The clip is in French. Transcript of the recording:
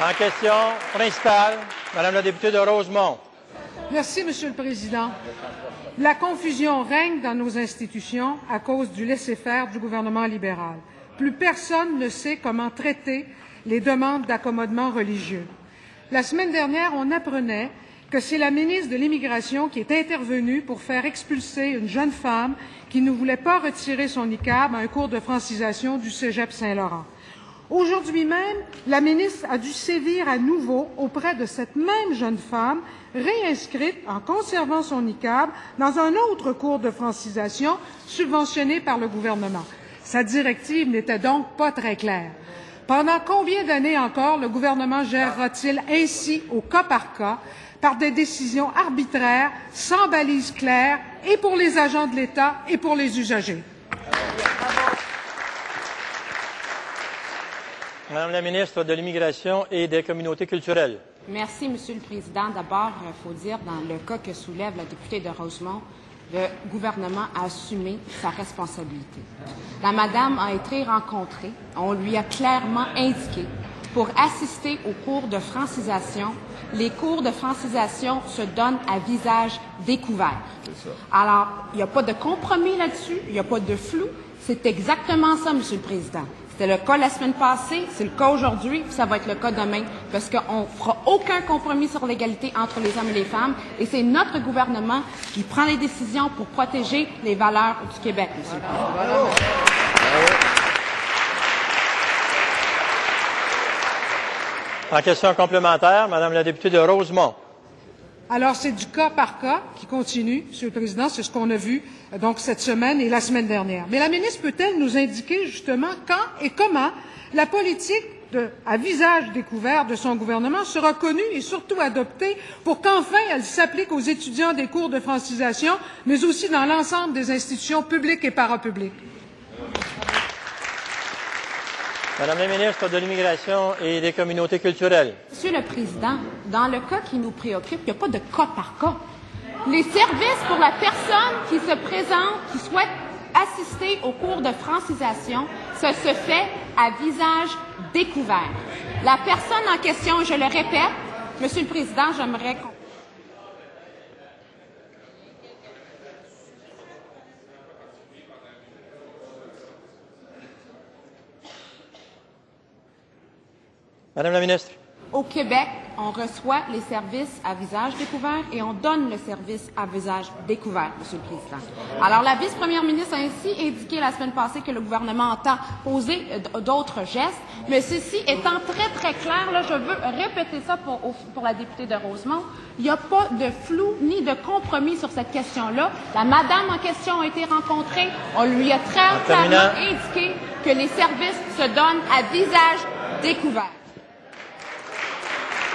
En question principale, Madame la députée de Rosemont. Merci, Monsieur le Président. La confusion règne dans nos institutions à cause du laisser-faire du gouvernement libéral. Plus personne ne sait comment traiter les demandes d'accommodement religieux. La semaine dernière, on apprenait que c'est la ministre de l'Immigration qui est intervenue pour faire expulser une jeune femme qui ne voulait pas retirer son niqab à un cours de francisation du Cégep Saint-Laurent. Aujourd'hui même, la ministre a dû sévir à nouveau auprès de cette même jeune femme, réinscrite en conservant son niqab dans un autre cours de francisation subventionné par le gouvernement. Sa directive n'était donc pas très claire. Pendant combien d'années encore le gouvernement gérera-t-il ainsi au cas par des décisions arbitraires, sans balises claires, et pour les agents de l'État et pour les usagers? Madame la ministre de l'Immigration et des Communautés culturelles. Merci, Monsieur le Président. D'abord, il faut dire, dans le cas que soulève la députée de Rosemont, le gouvernement a assumé sa responsabilité. La madame a été rencontrée. On lui a clairement indiqué pour assister aux cours de francisation. Les cours de francisation se donnent à visage découvert. Alors, il n'y a pas de compromis là-dessus, il n'y a pas de flou. C'est exactement ça, Monsieur le Président. C'était le cas la semaine passée, c'est le cas aujourd'hui, puis ça va être le cas demain, parce qu'on ne fera aucun compromis sur l'égalité entre les hommes et les femmes, et c'est notre gouvernement qui prend les décisions pour protéger les valeurs du Québec, Monsieur le Président. En question complémentaire, Madame la députée de Rosemont. Alors, c'est du cas par cas qui continue, Monsieur le Président, c'est ce qu'on a vu donc cette semaine et la semaine dernière. Mais la ministre peut-elle nous indiquer justement quand et comment la politique à visage découvert de son gouvernement sera connue et surtout adoptée pour qu'enfin elle s'applique aux étudiants des cours de francisation, mais aussi dans l'ensemble des institutions publiques et parapubliques? Madame la ministre de l'Immigration et des Communautés culturelles. Monsieur le Président, dans le cas qui nous préoccupe, il n'y a pas de cas par cas. Les services pour la personne qui se présente, qui souhaite assister au cours de francisation, ça se fait à visage découvert. La personne en question, je le répète, Monsieur le Président, j'aimerais qu'on... Madame la ministre. Au Québec, on reçoit les services à visage découvert et on donne le service à visage découvert, Monsieur le Président. Alors, la vice-première ministre a ainsi indiqué la semaine passée que le gouvernement entend poser d'autres gestes, mais ceci étant très, très clair, là, je veux répéter ça pour la députée de Rosemont, il n'y a pas de flou ni de compromis sur cette question-là. La madame en question a été rencontrée, on lui a très clairement indiqué que les services se donnent à visage découvert.